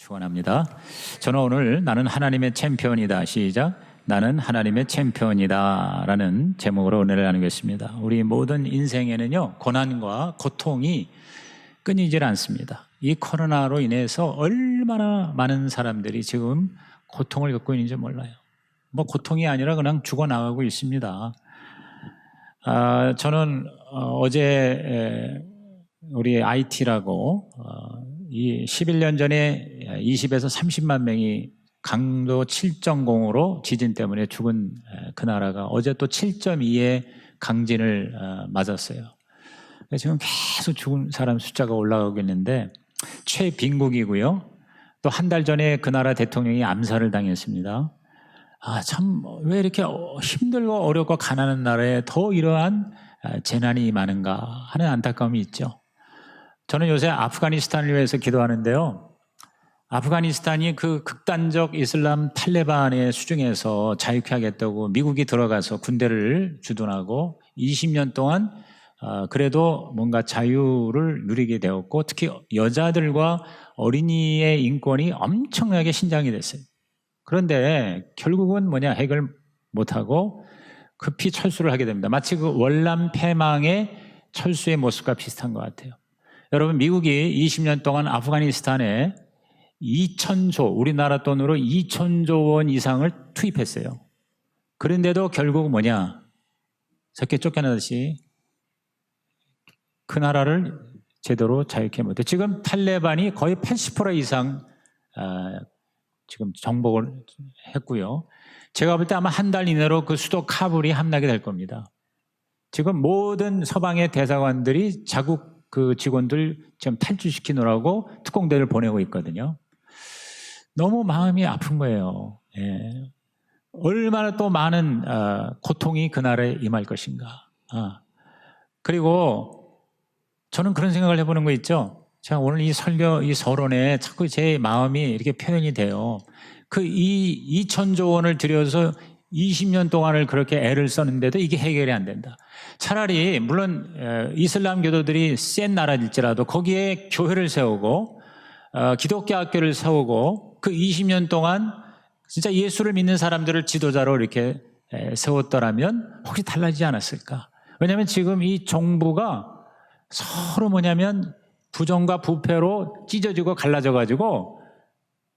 축원합니다. 저는 오늘 나는 하나님의 챔피언이다. 시작. 나는 하나님의 챔피언이다 라는 제목으로 은혜를 나누겠습니다. 우리 모든 인생에는요, 고난과 고통이 끊이질 않습니다. 이 코로나로 인해서 얼마나 많은 사람들이 지금 고통을 겪고 있는지 몰라요. 고통이 아니라 그냥 죽어나가고 있습니다. 저는 어제 우리 IT라고 이 11년 전에 20에서 30만 명이 강도 7.0으로 지진 때문에 죽은 그 나라가 어제 또 7.2의 강진을 맞았어요. 지금 계속 죽은 사람 숫자가 올라가고 있는데 최빈국이고요. 또 한 달 전에 그 나라 대통령이 암살을 당했습니다. 참 왜 이렇게 힘들고 어렵고 가난한 나라에 더 이러한 재난이 많은가 하는 안타까움이 있죠. 저는 요새 아프가니스탄을 위해서 기도하는데요. 아프가니스탄이 그 극단적 이슬람 탈레반의 수중에서 자유케 하겠다고 미국이 들어가서 군대를 주둔하고 20년 동안 그래도 뭔가 자유를 누리게 되었고, 특히 여자들과 어린이의 인권이 엄청나게 신장이 됐어요. 그런데 결국은 해결 못하고 급히 철수를 하게 됩니다. 마치 그 월남 패망의 철수의 모습과 비슷한 것 같아요. 여러분, 미국이 20년 동안 아프가니스탄에 2,000조, 우리나라 돈으로 2,000조 원 이상을 투입했어요. 그런데도 결국 저렇게 쫓겨나듯이 그 나라를 제대로 자유케 못해. 지금 탈레반이 거의 80% 이상 지금 정복을 했고요. 제가 볼 때 아마 한 달 이내로 그 수도 카불이 함락이 될 겁니다. 지금 모든 서방의 대사관들이 자국 그 직원들 지금 탈출시키느라고 특공대를 보내고 있거든요. 너무 마음이 아픈 거예요. 예. 얼마나 또 많은 고통이 그 나라에 임할 것인가. 그리고 저는 그런 생각을 해보는 거 있죠. 제가 오늘 이 설교, 이 서론에 자꾸 제 마음이 이렇게 표현이 돼요. 이 2,000조 원을 들여서 20년 동안을 그렇게 애를 썼는데도 이게 해결이 안 된다. 차라리 물론 이슬람 교도들이 센 나라일지라도 거기에 교회를 세우고 기독교 학교를 세우고 그 20년 동안 진짜 예수를 믿는 사람들을 지도자로 이렇게 세웠더라면 혹시 달라지지 않았을까? 왜냐하면 지금 이 정부가 서로 부정과 부패로 찢어지고 갈라져가지고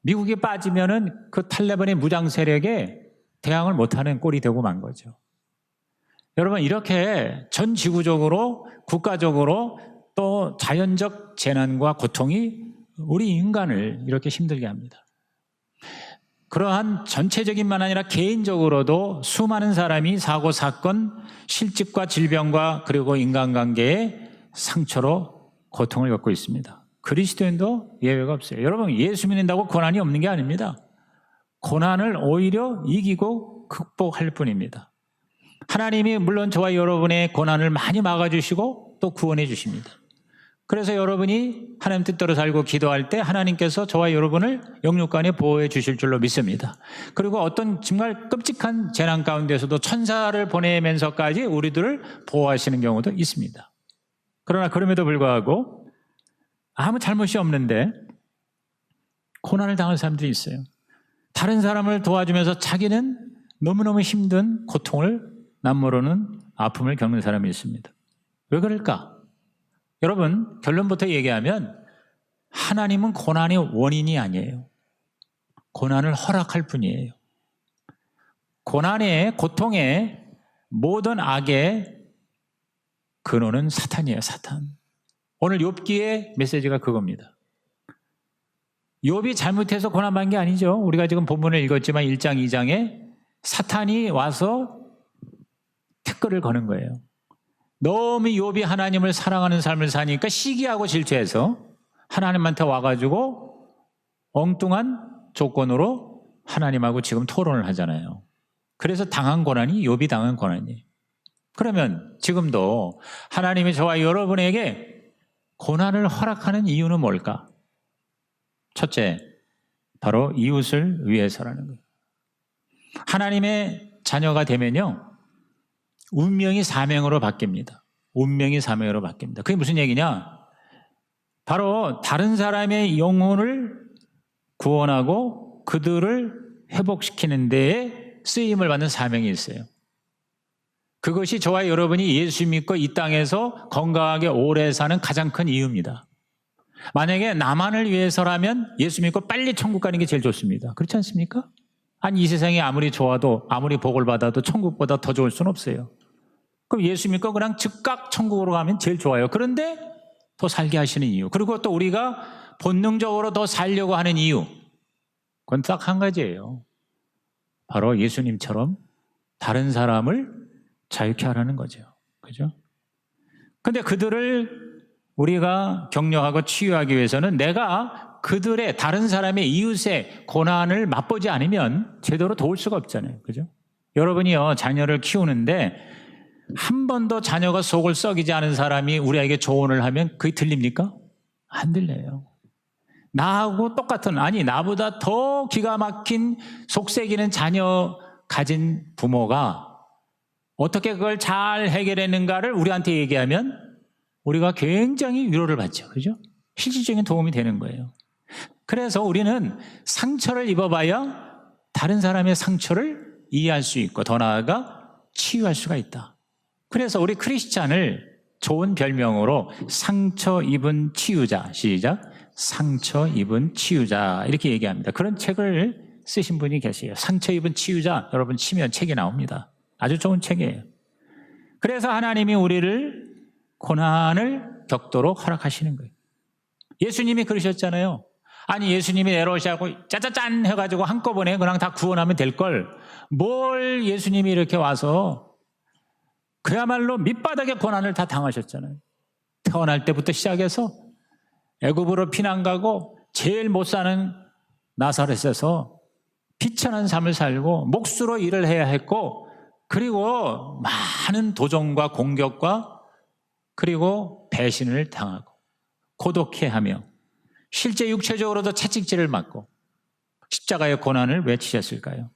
미국이 빠지면은 그 탈레반의 무장 세력에 대항을 못하는 꼴이 되고 만 거죠. 여러분, 이렇게 전 지구적으로 국가적으로 또 자연적 재난과 고통이 우리 인간을 이렇게 힘들게 합니다. 그러한 전체적인만 아니라 개인적으로도 수많은 사람이 사고, 사건, 실직과 질병과 그리고 인간관계의 상처로 고통을 겪고 있습니다. 그리스도인도 예외가 없어요. 여러분, 예수 믿는다고 고난이 없는 게 아닙니다. 고난을 오히려 이기고 극복할 뿐입니다. 하나님이 물론 저와 여러분의 고난을 많이 막아주시고 또 구원해 주십니다. 그래서 여러분이 하나님 뜻대로 살고 기도할 때 하나님께서 저와 여러분을 영육간에 보호해 주실 줄로 믿습니다. 그리고 어떤 정말 끔찍한 재난 가운데서도 천사를 보내면서까지 우리들을 보호하시는 경우도 있습니다. 그러나 그럼에도 불구하고 아무 잘못이 없는데 고난을 당할 사람들이 있어요. 다른 사람을 도와주면서 자기는 너무너무 힘든 고통을 남모르는 아픔을 겪는 사람이 있습니다. 왜 그럴까? 여러분, 결론부터 얘기하면 하나님은 고난의 원인이 아니에요. 고난을 허락할 뿐이에요. 고난의, 고통의 모든 악의 근원은 사탄이에요. 사탄. 오늘 욥기의 메시지가 그겁니다. 욥이 잘못해서 고난받은 게 아니죠. 우리가 지금 본문을 읽었지만 1장, 2장에 사탄이 와서 태클을 거는 거예요. 너무 욥이 하나님을 사랑하는 삶을 사니까 시기하고 질투해서 하나님한테 와가지고 엉뚱한 조건으로 하나님하고 지금 토론을 하잖아요. 그래서 당한 고난이 욥이 당한 고난이에요. 그러면 지금도 하나님이 저와 여러분에게 고난을 허락하는 이유는 뭘까? 첫째, 바로 이웃을 위해서라는 거예요. 하나님의 자녀가 되면요, 운명이 사명으로 바뀝니다. 운명이 사명으로 바뀝니다. 그게 무슨 얘기냐? 바로 다른 사람의 영혼을 구원하고 그들을 회복시키는 데에 쓰임을 받는 사명이 있어요. 그것이 저와 여러분이 예수 믿고 이 땅에서 건강하게 오래 사는 가장 큰 이유입니다. 만약에 나만을 위해서라면 예수 믿고 빨리 천국 가는 게 제일 좋습니다. 그렇지 않습니까? 아니, 이 세상이 아무리 좋아도, 아무리 복을 받아도 천국보다 더 좋을 수는 없어요. 그럼 예수 믿고 그냥 즉각 천국으로 가면 제일 좋아요. 그런데 더 살게 하시는 이유, 그리고 또 우리가 본능적으로 더 살려고 하는 이유, 그건 딱 한 가지예요. 바로 예수님처럼 다른 사람을 자유케 하라는 거죠. 그죠? 근데 그들을 우리가 격려하고 치유하기 위해서는 내가 그들의, 다른 사람의, 이웃의 고난을 맛보지 않으면 제대로 도울 수가 없잖아요. 그죠? 여러분이요, 자녀를 키우는데 한 번도 자녀가 속을 썩이지 않은 사람이 우리에게 조언을 하면 그게 들립니까? 안 들려요. 나하고 똑같은, 아니 나보다 더 기가 막힌 속썩이는 자녀 가진 부모가 어떻게 그걸 잘 해결했는가를 우리한테 얘기하면 우리가 굉장히 위로를 받죠. 그죠? 실질적인 도움이 되는 거예요. 그래서 우리는 상처를 입어봐야 다른 사람의 상처를 이해할 수 있고 더 나아가 치유할 수가 있다. 그래서 우리 크리스찬을 좋은 별명으로 상처 입은 치유자, 시작, 상처 입은 치유자, 이렇게 얘기합니다. 그런 책을 쓰신 분이 계세요. 상처 입은 치유자, 여러분 치면 책이 나옵니다. 아주 좋은 책이에요. 그래서 하나님이 우리를 고난을 겪도록 허락하시는 거예요. 예수님이 그러셨잖아요. 아니, 예수님이 내려오시고 짜자짠 해가지고 한꺼번에 그냥 다 구원하면 될 걸, 뭘 예수님이 이렇게 와서 그야말로 밑바닥의 고난을 다 당하셨잖아요. 태어날 때부터 시작해서 애굽으로 피난 가고 제일 못 사는 나사렛에서 비천한 삶을 살고 몫으로 일을 해야 했고, 그리고 많은 도전과 공격과 그리고 배신을 당하고 고독해하며 실제 육체적으로도 채찍질을 맞고 십자가의 고난을 왜 치셨을까요?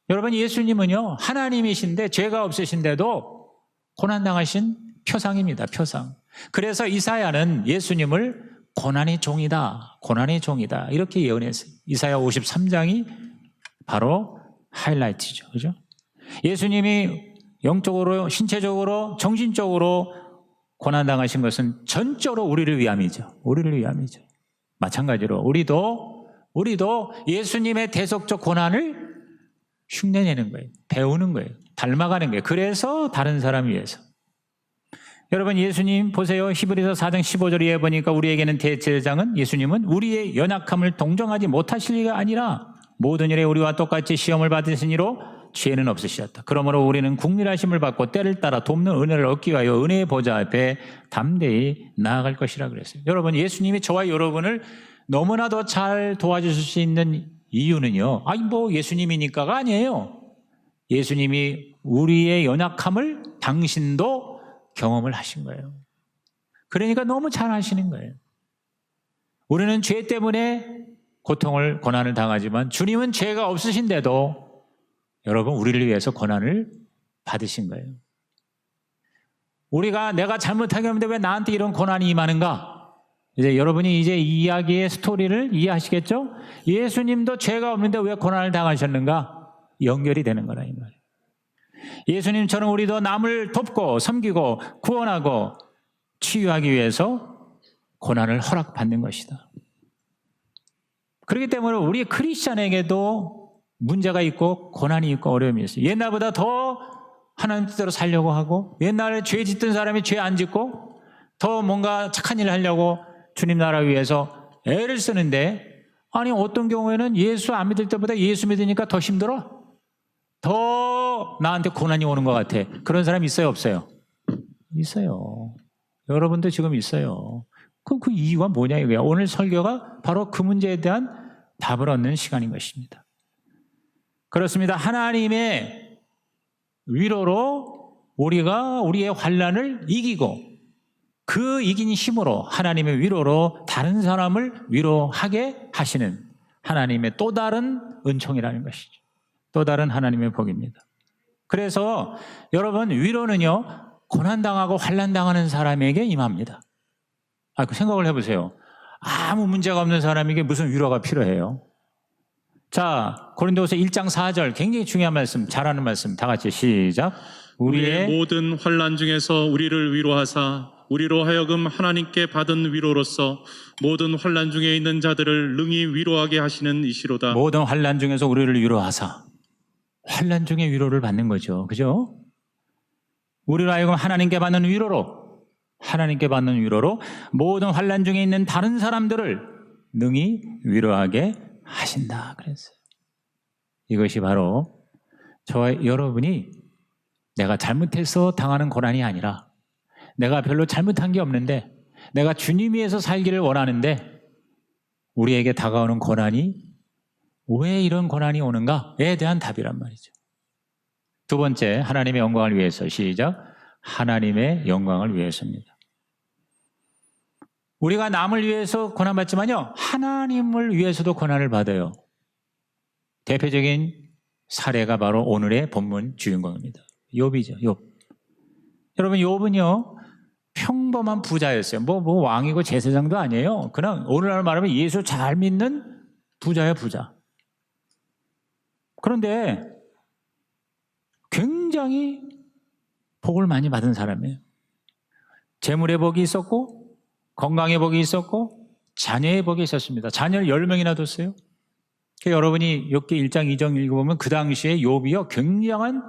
여러분, 예수님은요, 하나님이신데 죄가 없으신데도 고난당하신 표상입니다. 표상. 그래서 이사야는 예수님을 고난의 종이다, 고난의 종이다, 이렇게 예언했어요. 이사야 53장이 바로 하이라이트죠. 그죠? 예수님이 영적으로, 신체적으로, 정신적으로 고난당하신 것은 전적으로 우리를 위함이죠. 우리를 위함이죠. 마찬가지로 우리도 예수님의 대속적 고난을 흉내내는 거예요. 배우는 거예요. 닮아가는 거예요. 그래서 다른 사람 위해서. 여러분, 예수님 보세요. 히브리서 4장 15절에 보니까 우리에게는 대제사장은, 예수님은 우리의 연약함을 동정하지 못하실 리가 아니라 모든 일에 우리와 똑같이 시험을 받으시니로 죄는 없으셨다. 그러므로 우리는 국률하심을 받고 때를 따라 돕는 은혜를 얻기 위하여 은혜의 보좌 앞에 담대히 나아갈 것이라 그랬어요. 여러분, 예수님이 저와 여러분을 너무나도 잘 도와주실 수 있는 이유는요, 아니 뭐 예수님이니까가 아니에요. 예수님이 우리의 연약함을 당신도 경험을 하신 거예요. 그러니까 너무 잘 하시는 거예요. 우리는 죄 때문에 고통을, 고난을 당하지만 주님은 죄가 없으신데도 여러분, 우리를 위해서 고난을 받으신 거예요. 우리가 내가 잘못하게 했는데 왜 나한테 이런 고난이 임하는가? 이제 여러분이 이제 이 이야기의 스토리를 이해하시겠죠? 예수님도 죄가 없는데 왜 고난을 당하셨는가? 연결이 되는 거라 이 말이에요. 예수님처럼 우리도 남을 돕고 섬기고 구원하고 치유하기 위해서 고난을 허락받는 것이다. 그렇기 때문에 우리 크리스찬에게도 문제가 있고 고난이 있고 어려움이 있어요. 옛날보다 더 하나님 뜻대로 살려고 하고, 옛날에 죄 짓던 사람이 죄 안 짓고 더 뭔가 착한 일을 하려고 주님 나라 위해서 애를 쓰는데, 아니 어떤 경우에는 예수 안 믿을 때보다 예수 믿으니까 더 힘들어? 더 나한테 고난이 오는 것 같아. 그런 사람 있어요, 없어요? 있어요. 여러분도 지금 있어요. 그럼 그 이유가 뭐냐 이거야. 오늘 설교가 바로 그 문제에 대한 답을 얻는 시간인 것입니다. 그렇습니다. 하나님의 위로로 우리가 우리의 환난을 이기고, 그 이긴 힘으로 하나님의 위로로 다른 사람을 위로하게 하시는 하나님의 또 다른 은총이라는 것이죠. 또 다른 하나님의 복입니다. 그래서 여러분, 위로는요, 고난당하고 환난당하는 사람에게 임합니다. 그 생각을 해보세요. 아무 문제가 없는 사람에게 무슨 위로가 필요해요? 자, 고린도후서 1장 4절 굉장히 중요한 말씀, 잘하는 말씀. 다 같이 시작. 우리의 모든 환난 중에서 우리를 위로하사 우리로 하여금 하나님께 받은 위로로서 모든 환난 중에 있는 자들을 능히 위로하게 하시는 이시로다. 모든 환난 중에서 우리를 위로하사. 환난 중에 위로를 받는 거죠. 그죠? 우리로 하여금 하나님께 받는 위로로 모든 환난 중에 있는 다른 사람들을 능히 위로하게 하신다 그랬어요. 이것이 바로 저와 여러분이 내가 잘못해서 당하는 고난이 아니라 내가 별로 잘못한 게 없는데 내가 주님 위해서 살기를 원하는데 우리에게 다가오는 고난이 왜 이런 고난이 오는가에 대한 답이란 말이죠. 두 번째, 하나님의 영광을 위해서. 시작. 하나님의 영광을 위해서입니다. 우리가 남을 위해서 고난받지만요, 하나님을 위해서도 고난을 받아요. 대표적인 사례가 바로 오늘의 본문 주인공입니다. 욥이죠. 욥. 여러분, 욥은요 평범한 부자였어요. 뭐 왕이고 제사장도 아니에요. 그냥 오늘날 말하면 예수 잘 믿는 부자예요, 부자. 그런데 굉장히 복을 많이 받은 사람이에요. 재물의 복이 있었고 건강의 복이 있었고 자녀의 복이 있었습니다. 자녀를 10명이나 뒀어요. 그러니까 여러분이 욥기 1장 2장 읽어보면 그 당시에 욥이요 굉장한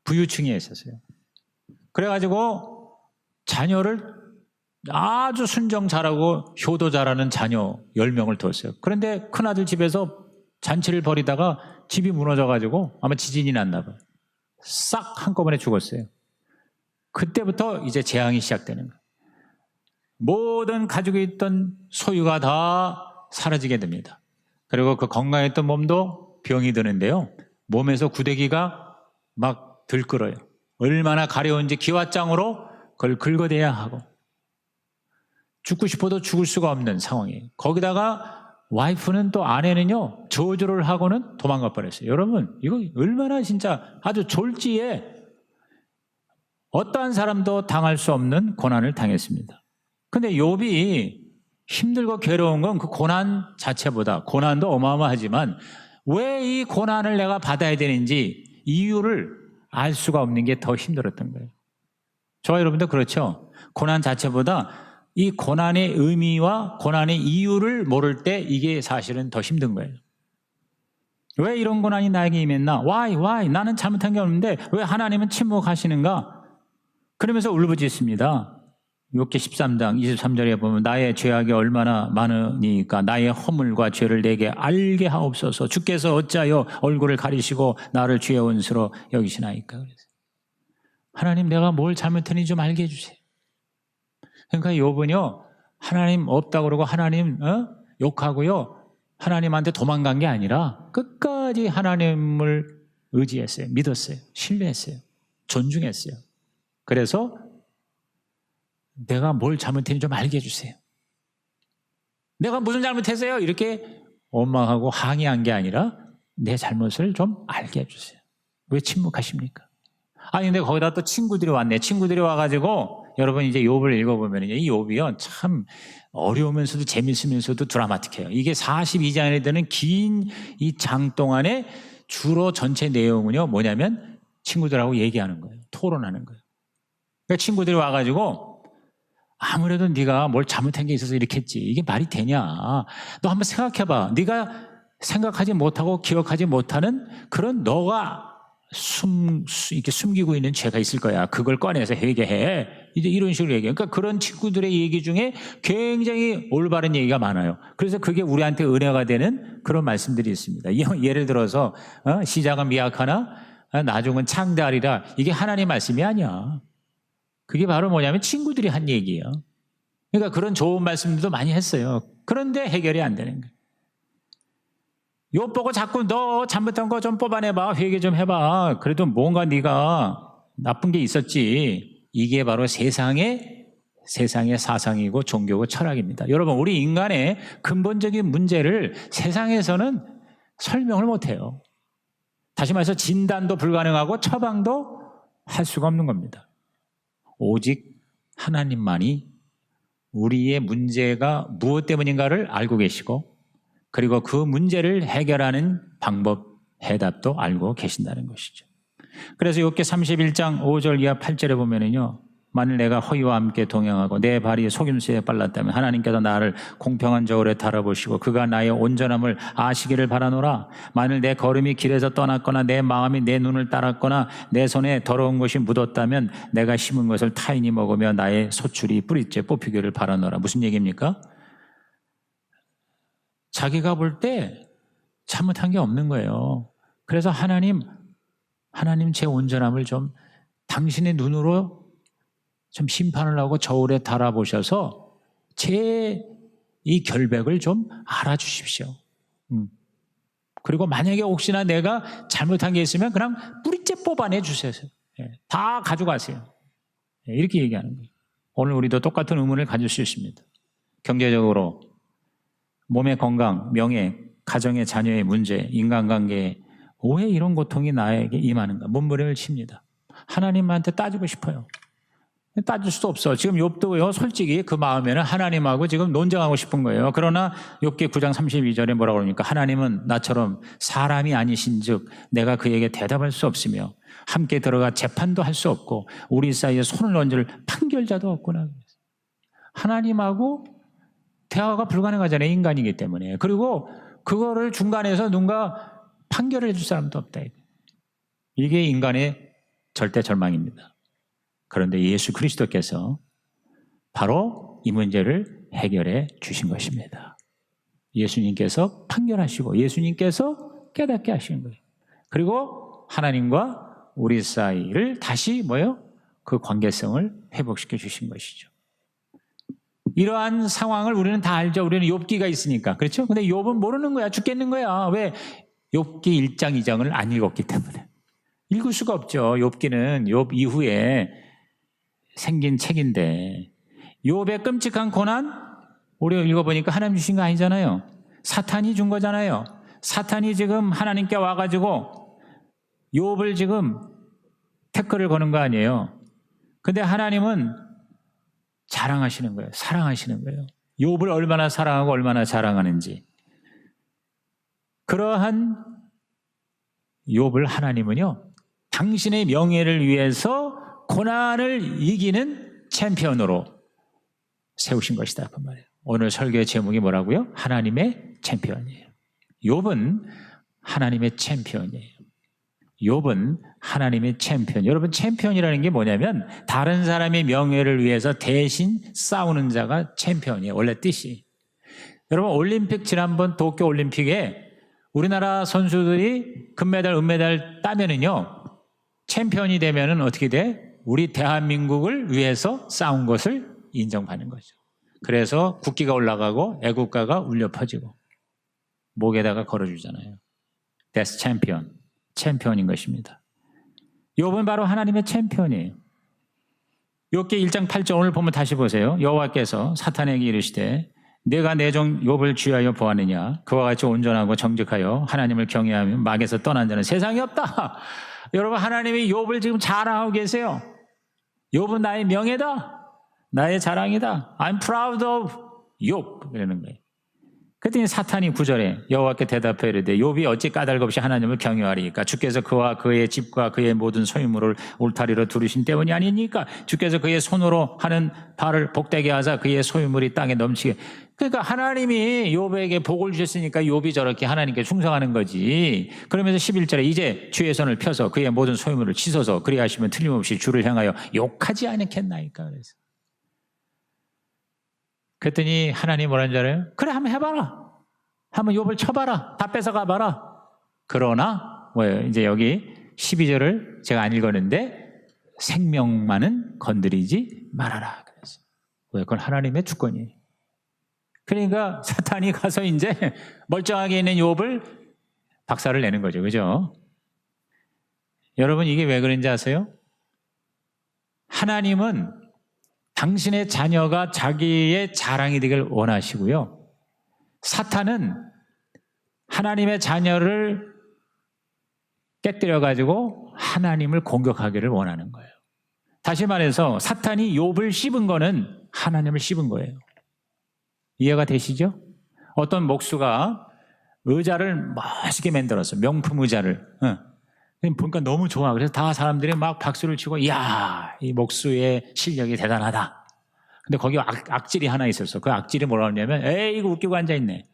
부유층에 있었어요. 그래가지고 자녀를 아주 순정 잘하고 효도 잘하는 자녀 10명을 뒀어요. 그런데 큰아들 집에서 잔치를 벌이다가 집이 무너져가지고 아마 지진이 났나 봐요. 싹 한꺼번에 죽었어요. 그때부터 이제 재앙이 시작되는 거예요. 모든 가지고 있던 소유가 다 사라지게 됩니다. 그리고 그 건강했던 몸도 병이 드는데요. 몸에서 구데기가 막 들끓어요. 얼마나 가려운지 기왓장으로 그걸 긁어대야 하고 죽고 싶어도 죽을 수가 없는 상황이에요. 거기다가 와이프는 또 아내는요 저주를 하고는 도망가 버렸어요. 여러분 이거 얼마나 진짜 아주 졸지에 어떠한 사람도 당할 수 없는 고난을 당했습니다. 근데 욥이 힘들고 괴로운 건 그 고난 자체보다, 고난도 어마어마하지만 왜 이 고난을 내가 받아야 되는지 이유를 알 수가 없는 게 더 힘들었던 거예요. 저와 여러분도 그렇죠. 고난 자체보다 이 고난의 의미와 고난의 이유를 모를 때 이게 사실은 더 힘든 거예요. 왜 이런 고난이 나에게 임했나? Why? 나는 잘못한 게 없는데 왜 하나님은 침묵하시는가? 그러면서 울부짖습니다. 욥기 13장 23절에 보면 나의 죄악이 얼마나 많으니까 나의 허물과 죄를 내게 알게 하옵소서. 주께서 어찌하여 얼굴을 가리시고 나를 주의 원수로 여기시나이까. 그래서 하나님 내가 뭘 잘못했는지 좀 알게 해주세요. 그러니까 욥은요 하나님 없다고 그러고 하나님 욕하고요 하나님한테 도망간 게 아니라 끝까지 하나님을 의지했어요. 믿었어요. 신뢰했어요. 존중했어요. 그래서 내가 뭘 잘못했는지 좀 알게 해주세요. 내가 무슨 잘못했어요? 이렇게 원망하고 항의한 게 아니라 내 잘못을 좀 알게 해주세요. 왜 침묵하십니까? 아니 근데 거기다 또 친구들이 왔네. 친구들이 와가지고 여러분 이제 욥을 읽어보면 이 욥이요 참 어려우면서도 재밌으면서도 드라마틱해요. 이게 42장에 되는 긴 이 장 동안에 주로 전체 내용은요 뭐냐면 친구들하고 얘기하는 거예요. 토론하는 거예요. 그러니까 친구들이 와가지고 아무래도 네가 뭘 잘못한 게 있어서 이렇게 했지. 이게 말이 되냐. 너 한번 생각해봐. 네가 생각하지 못하고 기억하지 못하는 그런 너가 이렇게 숨기고 있는 죄가 있을 거야. 그걸 꺼내서 회개해. 이제 이런 식으로 얘기해요. 그러니까 그런 친구들의 얘기 중에 굉장히 올바른 얘기가 많아요. 그래서 그게 우리한테 은혜가 되는 그런 말씀들이 있습니다. 예를 들어서 시작은 미약하나 나중은 창대하리라. 이게 하나님의 말씀이 아니야. 그게 바로 뭐냐면 친구들이 한 얘기예요. 그러니까 그런 좋은 말씀들도 많이 했어요. 그런데 해결이 안 되는 거예요. 욥 보고 자꾸 너 잘못한 거 좀 뽑아내봐. 회개 좀 해봐. 그래도 뭔가 네가 나쁜 게 있었지. 이게 바로 세상의 사상이고 종교고 철학입니다. 여러분 우리 인간의 근본적인 문제를 세상에서는 설명을 못해요. 다시 말해서 진단도 불가능하고 처방도 할 수가 없는 겁니다. 오직 하나님만이 우리의 문제가 무엇 때문인가를 알고 계시고 그리고 그 문제를 해결하는 방법, 해답도 알고 계신다는 것이죠. 그래서 욥기 31장 5절 이하 8절에 보면은요. 만일 내가 허위와 함께 동행하고 내 발이 속임수에 빨랐다면 하나님께서 나를 공평한 저울에 달아보시고 그가 나의 온전함을 아시기를 바라노라. 만일 내 걸음이 길에서 떠났거나 내 마음이 내 눈을 따랐거나 내 손에 더러운 것이 묻었다면 내가 심은 것을 타인이 먹으며 나의 소출이 뿌리째 뽑히기를 바라노라. 무슨 얘기입니까? 자기가 볼 때 잘못한 게 없는 거예요. 그래서 하나님 제 온전함을 좀 당신의 눈으로 좀 심판을 하고 저울에 달아보셔서 제 이 결백을 좀 알아주십시오. 그리고 만약에 혹시나 내가 잘못한 게 있으면 그냥 뿌리째 뽑아내 주세요. 다 가져가세요. 이렇게 얘기하는 거예요. 오늘 우리도 똑같은 의문을 가질 수 있습니다. 경제적으로, 몸의 건강, 명예, 가정의 자녀의 문제, 인간관계, 왜 이런 고통이 나에게 임하는가? 몸부림을 칩니다. 하나님한테 따지고 싶어요. 따질 수도 없어. 지금 욥도요, 솔직히 그 마음에는 하나님하고 지금 논쟁하고 싶은 거예요. 그러나 욥기 9장 32절에 뭐라고 그러니까 하나님은 나처럼 사람이 아니신즉 내가 그에게 대답할 수 없으며 함께 들어가 재판도 할 수 없고 우리 사이에 손을 얹을 판결자도 없구나. 하나님하고 대화가 불가능하잖아요. 인간이기 때문에. 그리고 그거를 중간에서 누군가 판결을 해줄 사람도 없다. 이게 인간의 절대 절망입니다. 그런데 예수 그리스도께서 바로 이 문제를 해결해 주신 것입니다. 예수님께서 판결하시고 예수님께서 깨닫게 하시는 거예요. 그리고 하나님과 우리 사이를 다시 그 관계성을 회복시켜 주신 것이죠. 이러한 상황을 우리는 다 알죠. 우리는 욥기가 있으니까. 그렇죠? 근데 욥은 모르는 거야. 죽겠는 거야. 왜? 욥기 1장 2장을 안 읽었기 때문에. 읽을 수가 없죠. 욥기는 욥 이후에 생긴 책인데 욥의 끔찍한 고난 우리가 읽어보니까 하나님 주신 거 아니잖아요. 사탄이 준 거잖아요. 사탄이 지금 하나님께 와가지고 욥을 지금 태클을 거는 거 아니에요. 근데 하나님은 자랑하시는 거예요. 사랑하시는 거예요. 욥을 얼마나 사랑하고 얼마나 자랑하는지. 그러한 욥을 하나님은요, 당신의 명예를 위해서 고난을 이기는 챔피언으로 세우신 것이다. 그 말이에요. 오늘 설교의 제목이 뭐라고요? 하나님의 챔피언이에요. 욥은 하나님의 챔피언이에요. 욥은 하나님의 챔피언. 여러분, 챔피언이라는 게 뭐냐면 다른 사람의 명예를 위해서 대신 싸우는 자가 챔피언이에요. 원래 뜻이. 여러분, 올림픽 지난번 도쿄 올림픽에 우리나라 선수들이 금메달, 은메달 따면은요, 챔피언이 되면은 어떻게 돼? 우리 대한민국을 위해서 싸운 것을 인정받는 거죠. 그래서 국기가 올라가고 애국가가 울려 퍼지고 목에다가 걸어주잖아요. That's champion. 챔피언인 것입니다. 욥은 바로 하나님의 챔피언이에요. 욥기 1장 8절 오늘 보면 다시 보세요. 여호와께서 사탄에게 이르시되 내가 내 종 욥을 취하여 보았느냐? 그와 같이 온전하고 정직하여 하나님을 경외하며 막에서 떠난 자는 세상에 없다. 여러분, 하나님이 욥을 지금 자랑하고 계세요. 욥은 나의 명예다. 나의 자랑이다. I'm proud of 욥. 그러는 거예요. 그랬더니 사탄이 9절에 여호와께 대답해 이르되 욥이 어찌 까닭없이 하나님을 경외하리까? 주께서 그와 그의 집과 그의 모든 소유물을 울타리로 두르신 때문이 아니니까? 주께서 그의 손으로 하는 발을 복되게 하사 그의 소유물이 땅에 넘치게. 그러니까 하나님이 욥에게 복을 주셨으니까 욥이 저렇게 하나님께 충성하는 거지. 그러면서 11절에 이제 주의 손을 펴서 그의 모든 소유물을 씻어서 그리하시면 틀림없이 주를 향하여 욕하지 않겠나이까? 그래서 그랬더니 하나님 뭐라는 줄 알아요? 그래, 한번 해봐라. 한번 욥을 쳐봐라. 다 뺏어가봐라. 그러나 뭐예요? 이제 여기 12절을 제가 안 읽었는데 생명만은 건드리지 말아라. 그래서 왜? 그건 하나님의 주권이에요. 그러니까 사탄이 가서 이제 멀쩡하게 있는 욥을 박살을 내는 거죠. 그죠? 여러분, 이게 왜 그런지 아세요? 하나님은 당신의 자녀가 자기의 자랑이 되길 원하시고요. 사탄은 하나님의 자녀를 깨뜨려가지고 하나님을 공격하기를 원하는 거예요. 다시 말해서 사탄이 욥을 씹은 거는 하나님을 씹은 거예요. 이해가 되시죠? 어떤 목수가 의자를 멋있게 만들었어. 명품 의자를. 보니까 너무 좋아. 그래서 다 사람들이 막 박수를 치고, 이야, 이 목수의 실력이 대단하다. 근데 거기 악질이 하나 있었어. 그 악질이 뭐라 그러냐면, 에이, 이거 웃기고 앉아있네.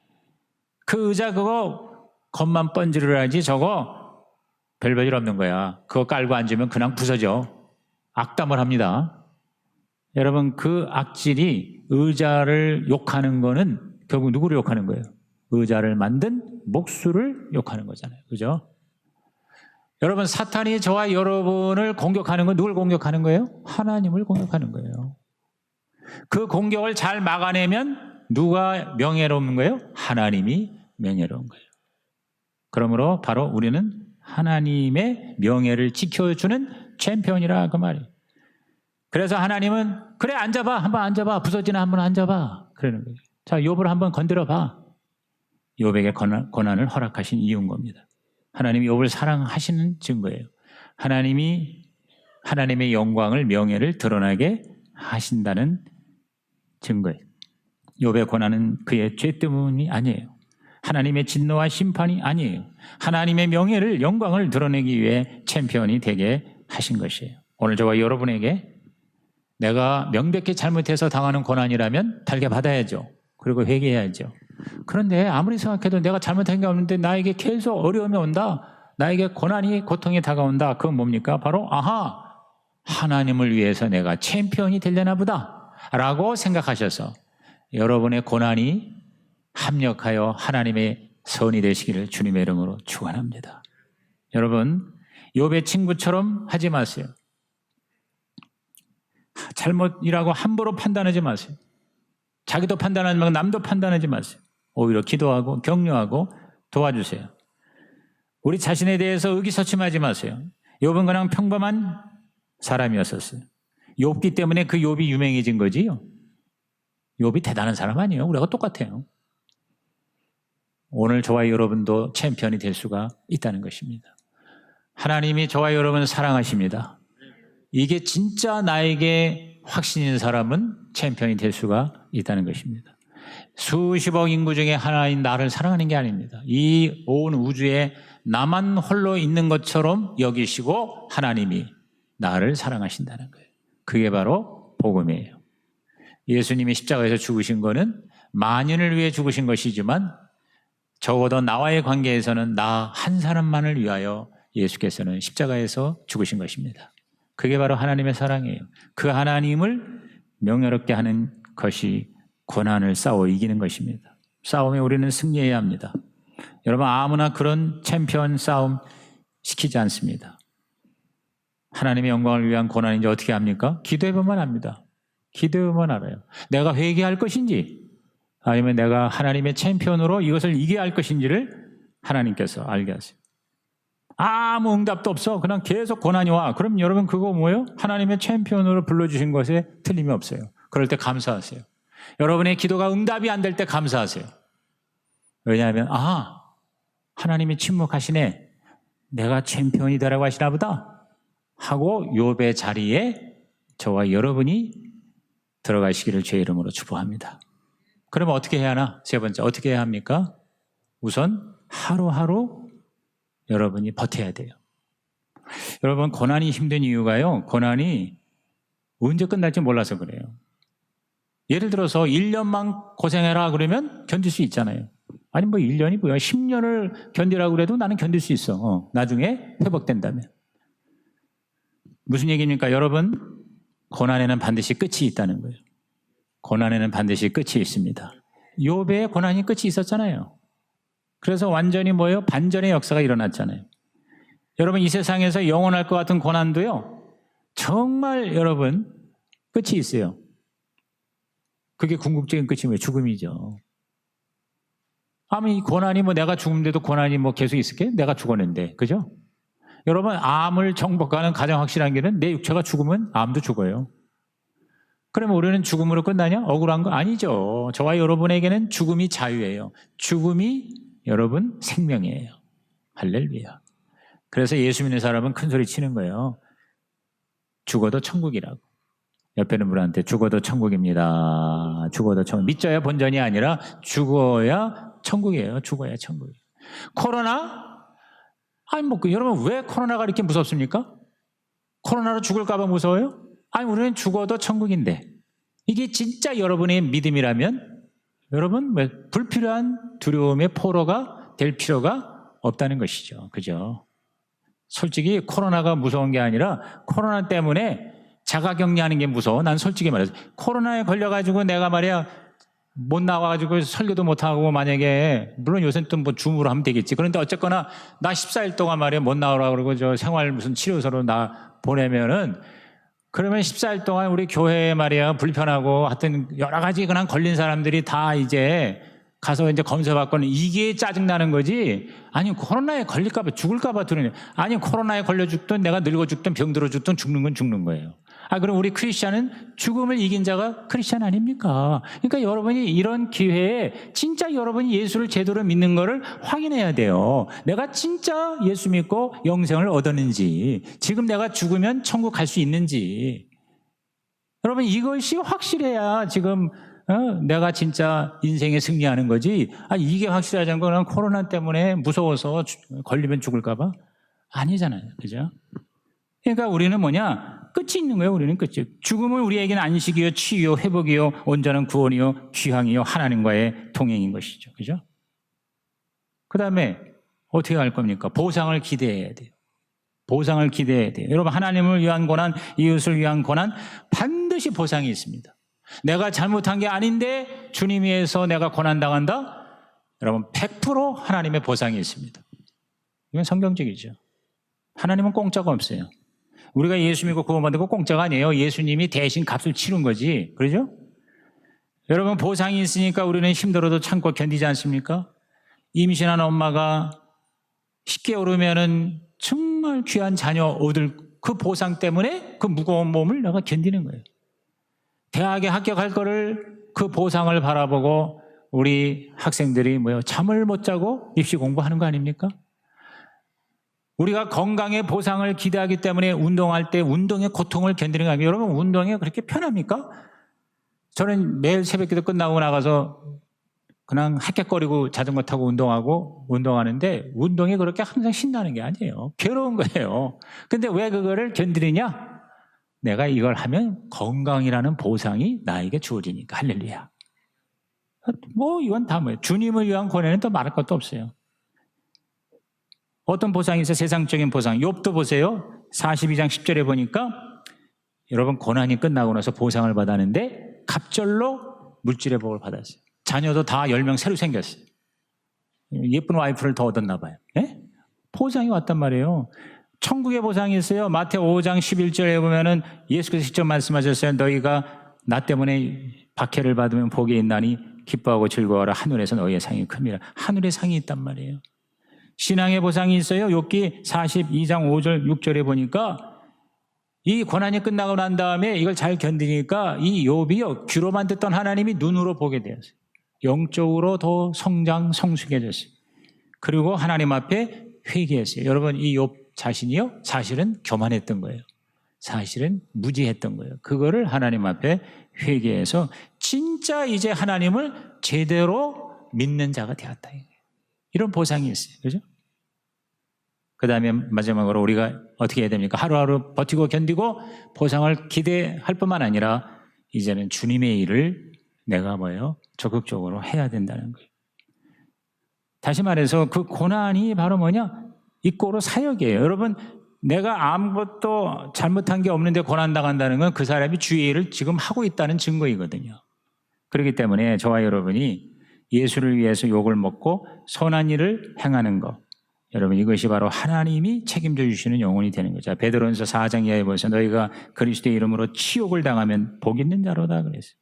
그 의자 그거 겉만 번지르르 하지 저거 별별 일 없는 거야. 그거 깔고 앉으면 그냥 부서져. 악담을 합니다. 여러분, 그 악질이 의자를 욕하는 거는 결국 누구를 욕하는 거예요? 의자를 만든 목수를 욕하는 거잖아요. 그죠? 여러분, 사탄이 저와 여러분을 공격하는 건 누굴 공격하는 거예요? 하나님을 공격하는 거예요. 그 공격을 잘 막아내면 누가 명예로운 거예요? 하나님이 명예로운 거예요. 그러므로 바로 우리는 하나님의 명예를 지켜주는 챔피언이라 그 말이에요. 그래서 하나님은 그래 앉아봐, 한번 앉아봐, 부서지나 한번 앉아봐 그러는 거예요. 자, 욥을 한번 건드려봐. 욥에게 고난을 허락하신 이유인 겁니다. 하나님이 욥을 사랑하시는 증거예요. 하나님이 하나님의 영광을, 명예를 드러나게 하신다는 증거예요. 욥의 고난은 그의 죄 때문이 아니에요. 하나님의 진노와 심판이 아니에요. 하나님의 명예를, 영광을 드러내기 위해 챔피언이 되게 하신 것이에요. 오늘 저와 여러분에게 내가 명백히 잘못해서 당하는 고난이라면 달게 받아야죠. 그리고 회개해야죠. 그런데 아무리 생각해도 내가 잘못한 게 없는데 나에게 계속 어려움이 온다. 나에게 고난이, 고통이 다가온다. 그건 뭡니까? 바로 하나님을 위해서 내가 챔피언이 되려나 보다 라고 생각하셔서 여러분의 고난이 합력하여 하나님의 선이 되시기를 주님의 이름으로 축원합니다. 여러분, 욥의 친구처럼 하지 마세요. 잘못이라고 함부로 판단하지 마세요. 자기도 판단하지 말고 남도 판단하지 마세요. 오히려 기도하고 격려하고 도와주세요. 우리 자신에 대해서 의기소침하지 마세요. 욥은 그냥 평범한 사람이었었어요. 욥기 때문에 그 욥이 유명해진 거지요. 욥이 대단한 사람 아니에요. 우리가 똑같아요. 오늘 저와 여러분도 챔피언이 될 수가 있다는 것입니다. 하나님이 저와 여러분을 사랑하십니다. 이게 진짜 나에게 확신인 사람은 챔피언이 될 수가 있다는 것입니다. 수십억 인구 중에 하나인 나를 사랑하는 게 아닙니다. 이 온 우주에 나만 홀로 있는 것처럼 여기시고 하나님이 나를 사랑하신다는 거예요. 그게 바로 복음이에요. 예수님이 십자가에서 죽으신 거는 만인을 위해 죽으신 것이지만 적어도 나와의 관계에서는 나 한 사람만을 위하여 예수께서는 십자가에서 죽으신 것입니다. 그게 바로 하나님의 사랑이에요. 그 하나님을 명예롭게 하는 것이 고난을 싸워 이기는 것입니다. 싸움에 우리는 승리해야 합니다. 여러분, 아무나 그런 챔피언 싸움 시키지 않습니다. 하나님의 영광을 위한 고난인지 어떻게 합니까? 기도해보면 압니다. 기도해보면 알아요. 내가 회개할 것인지 아니면 내가 하나님의 챔피언으로 이것을 이겨야 할 것인지를 하나님께서 알게 하세요. 아무 응답도 없어. 그냥 계속 고난이 와. 그럼 여러분 그거 뭐예요? 하나님의 챔피언으로 불러주신 것에 틀림이 없어요. 그럴 때 감사하세요. 여러분의 기도가 응답이 안 될 때 감사하세요. 왜냐하면 하나님이 침묵하시네. 내가 챔피언이 되라고 하시나 보다 하고 욥의 자리에 저와 여러분이 들어가시기를 주의 이름으로 축복합니다. 그러면 어떻게 해야 하나? 세 번째, 어떻게 해야 합니까? 우선 하루하루 여러분이 버텨야 돼요. 여러분, 고난이 힘든 이유가요, 고난이 언제 끝날지 몰라서 그래요. 예를 들어서 1년만 고생해라 그러면 견딜 수 있잖아요. 아니 1년이 뭐야, 10년을 견디라고 그래도 나는 견딜 수 있어. 나중에 회복된다면. 무슨 얘기입니까? 여러분, 고난에는 반드시 끝이 있다는 거예요. 고난에는 반드시 끝이 있습니다. 욥의 고난이 끝이 있었잖아요. 그래서 완전히 뭐예요? 반전의 역사가 일어났잖아요. 여러분, 이 세상에서 영원할 것 같은 고난도요, 정말 여러분 끝이 있어요. 그게 궁극적인 끝이 뭐예요? 죽음이죠. 이 고난이 내가 죽는데도 고난이 계속 있을게? 내가 죽었는데, 그죠? 여러분, 암을 정복하는 가장 확실한 길은 내 육체가 죽으면 암도 죽어요. 그러면 우리는 죽음으로 끝나냐? 억울한 거 아니죠. 저와 여러분에게는 죽음이 자유예요. 죽음이 여러분 생명이에요. 할렐루야. 그래서 예수 믿는 사람은 큰 소리 치는 거예요. 죽어도 천국이라고. 옆에 있는 분한테 죽어도 천국입니다. 죽어도 천국. 믿져야 본전이 아니라 죽어야 천국이에요. 죽어야 천국이에요. 코로나? 아니 뭐 여러분 왜 코로나가 이렇게 무섭습니까? 코로나로 죽을까 봐 무서워요? 아니 우리는 죽어도 천국인데. 이게 진짜 여러분의 믿음이라면 여러분 불필요한 두려움의 포로가 될 필요가 없다는 것이죠. 그죠? 솔직히 코로나가 무서운 게 아니라 코로나 때문에 자가격리하는 게 무서워. 난 솔직히 말해서 코로나에 걸려가지고 내가 말이야 못 나와가지고 설교도 못하고 만약에 물론 요새는 또 뭐 줌으로 하면 되겠지. 그런데 어쨌거나 나 14일 동안 말이야 못 나오라고 그러고 저 생활 무슨 치료소로 나 보내면은 그러면 14일 동안 우리 교회에 말이야 불편하고 하여튼 여러 가지 그냥 걸린 사람들이 다 이제 가서 이제 검사받고는 이게 짜증나는 거지. 아니 코로나에 걸릴까봐 죽을까봐 두려워. 아니 코로나에 걸려 죽든 내가 늙어 죽든 병들어 죽든 죽는 건 죽는 거예요. 아 그럼 우리 크리스찬은 죽음을 이긴 자가 크리스찬 아닙니까? 그러니까 여러분이 이런 기회에 진짜 여러분이 예수를 제대로 믿는 거를 확인해야 돼요. 내가 진짜 예수 믿고 영생을 얻었는지, 지금 내가 죽으면 천국 갈 수 있는지. 여러분 이것이 확실해야 지금 내가 진짜 인생에 승리하는 거지. 아 이게 확실하지 않고 그냥 코로나 때문에 무서워서 걸리면 죽을까 봐? 아니잖아요. 그죠? 그러니까 우리는 뭐냐? 끝이 있는 거예요. 우리는 끝이. 죽음은 우리에게는 안식이요, 치유요, 회복이요, 온전한 구원이요, 귀향이요, 하나님과의 동행인 것이죠. 그죠? 그 다음에 어떻게 할 겁니까? 보상을 기대해야 돼요. 보상을 기대해야 돼요. 여러분 하나님을 위한 고난, 이웃을 위한 고난 반드시 보상이 있습니다. 내가 잘못한 게 아닌데 주님 위해서 내가 고난당한다? 여러분 100% 하나님의 보상이 있습니다. 이건 성경적이죠. 하나님은 공짜가 없어요. 우리가 예수 믿고 구원받은 거 공짜가 아니에요. 예수님이 대신 값을 치른 거지. 그러죠? 여러분 보상이 있으니까 우리는 힘들어도 참고 견디지 않습니까? 임신한 엄마가 10개월 후면은 정말 귀한 자녀 얻을 그 보상 때문에 그 무거운 몸을 내가 견디는 거예요. 대학에 합격할 거를 그 보상을 바라보고 우리 학생들이 잠을 못 자고 입시 공부하는 거 아닙니까? 우리가 건강의 보상을 기대하기 때문에 운동할 때 운동의 고통을 견디는 거 아닙니까? 여러분 운동이 그렇게 편합니까? 저는 매일 새벽기도 끝나고 나가서 그냥 헥헥거리고 자전거 타고 운동하는데 운동이 그렇게 항상 신나는 게 아니에요. 괴로운 거예요. 근데 왜 그거를 견디느냐? 내가 이걸 하면 건강이라는 보상이 나에게 주어지니까. 할렐루야. 이건 다 뭐예요? 주님을 위한 고난은 또 말할 것도 없어요. 어떤 보상이 있어요? 세상적인 보상. 욥도 보세요. 42장 10절에 보니까 여러분 고난이 끝나고 나서 보상을 받았는데 갑절로 물질의 복을 받았어요. 자녀도 다 10명 새로 생겼어요. 예쁜 와이프를 더 얻었나 봐요. 네? 보상이 왔단 말이에요. 천국의 보상이 있어요. 마태오 5장 11절에 보면은 예수께서 직접 말씀하셨어요. 너희가 나 때문에 박해를 받으면 복이 있나니 기뻐하고 즐거워하라. 하늘에서 너희의 상이 큽니다. 하늘의 상이 있단 말이에요. 신앙의 보상이 있어요. 욥기 42장 5절 6절에 보니까 이 고난이 끝나고 난 다음에 이걸 잘 견디니까 이 욥이요 귀로만 듣던 하나님이 눈으로 보게 되었어요. 영적으로 더 성숙해졌어요. 그리고 하나님 앞에 회개했어요. 여러분 이 욥 자신이요 사실은 교만했던 거예요. 사실은 무지했던 거예요. 그거를 하나님 앞에 회개해서 진짜 이제 하나님을 제대로 믿는 자가 되었다. 이런 보상이 있어요. 그죠? 그 다음에 마지막으로 우리가 어떻게 해야 됩니까? 하루하루 버티고 견디고 보상을 기대할 뿐만 아니라 이제는 주님의 일을 내가 적극적으로 해야 된다는 거예요. 다시 말해서 그 고난이 바로 이꼬로 사역이에요. 여러분 내가 아무것도 잘못한 게 없는데 고난당한다는 건 그 사람이 주의 일을 지금 하고 있다는 증거이거든요. 그렇기 때문에 저와 여러분이 예수를 위해서 욕을 먹고 선한 일을 행하는 것, 여러분 이것이 바로 하나님이 책임져 주시는 영혼이 되는 거죠. 베드로전서 4장 이하에 보셔서 너희가 그리스도의 이름으로 치욕을 당하면 복 있는 자로다 그랬어요.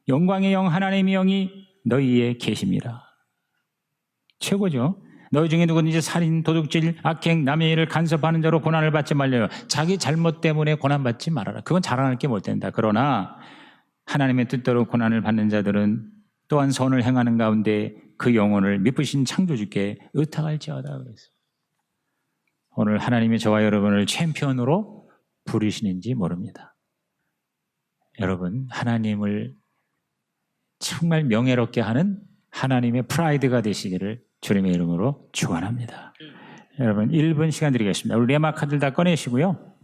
영광의 영 하나님의 영이 너희에 계십니다. 최고죠. 너희 중에 누구든지 살인, 도둑질, 악행, 남의 일을 간섭하는 자로 고난을 받지 말려요. 자기 잘못 때문에 고난받지 말아라. 그건 자랑할 게 못 된다. 그러나 하나님의 뜻대로 고난을 받는 자들은 또한 선을 행하는 가운데 그 영혼을 미쁘신 창조주께 의탁할지어다 그랬어요. 오늘 하나님이 저와 여러분을 챔피언으로 부르시는지 모릅니다. 여러분 하나님을 정말 명예롭게 하는 하나님의 프라이드가 되시기를 주님의 이름으로 축원합니다. 여러분 1분 시간 드리겠습니다. 우리 레마 카드를 다 꺼내시고요.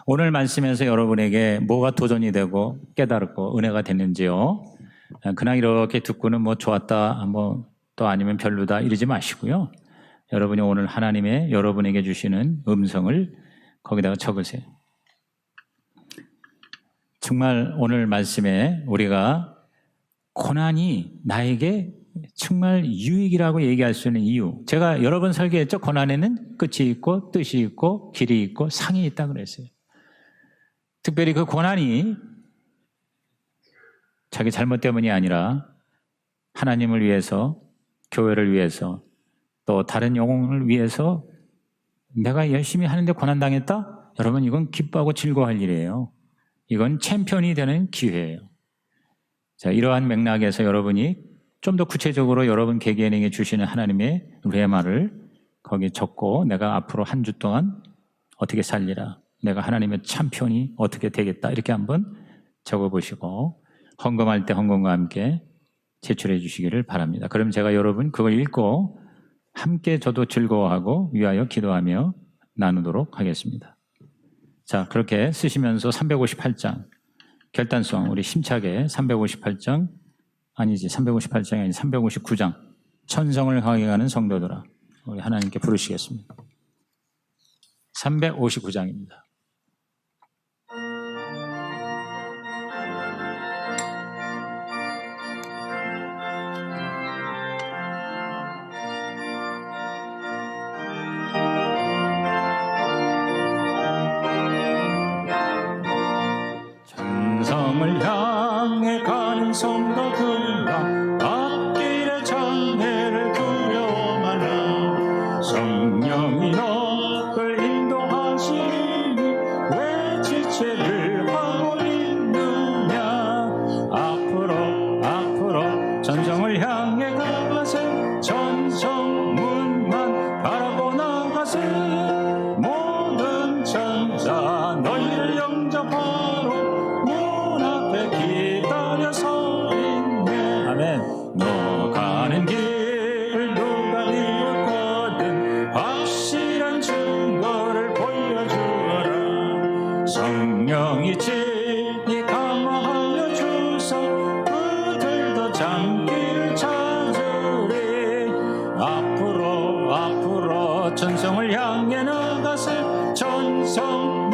오늘 말씀에서 여러분에게 뭐가 도전이 되고 깨달았고 은혜가 됐는지요. 그냥 이렇게 듣고는 뭐 좋았다, 뭐 또 아니면 별로다 이러지 마시고요. 여러분이 오늘 하나님의 여러분에게 주시는 음성을 거기다가 적으세요. 정말 오늘 말씀에 우리가 고난이 나에게 정말 유익이라고 얘기할 수 있는 이유. 제가 여러 번 설교했죠. 고난에는 끝이 있고 뜻이 있고 길이 있고 상이 있다고 그랬어요. 특별히 그 고난이 자기 잘못 때문이 아니라 하나님을 위해서, 교회를 위해서, 또 다른 영혼을 위해서 내가 열심히 하는데 고난당했다? 여러분 이건 기뻐하고 즐거워할 일이에요. 이건 챔피언이 되는 기회예요. 자, 이러한 맥락에서 여러분이 좀 더 구체적으로 여러분 개개인에게 주시는 하나님의 레마를 거기에 적고 내가 앞으로 한 주 동안 어떻게 살리라, 내가 하나님의 챔피언이 어떻게 되겠다 이렇게 한번 적어보시고 헌금할 때 헌금과 함께 제출해 주시기를 바랍니다. 그럼 제가 여러분 그걸 읽고 함께 저도 즐거워하고 위하여 기도하며 나누도록 하겠습니다. 자, 그렇게 쓰시면서 358장 결단성 우리 힘차게 358장 아니지 358장이 아니 359장 천성을 향해 가는 성도들아 우리 하나님께 부르시겠습니다. 359장입니다. 천성을 향해 가는 성도들아 앞길의 장애를 두려워 마라. 성령이 너를 인도하시니 왜 지체를 하고 있느냐. 앞으로 전성을 향해 나가세. 전성문만 바라보 나가세. 모든 천사 너희를 영접하러 기다려 서 있네. 아멘. 너 가는 길 누가 비웃거든 확실한 증거를 보여주어라. 성령이 진히 강화하여 주소 그들도 잠길을 찾으리. 앞으로 전성을 향해 나가세. 전성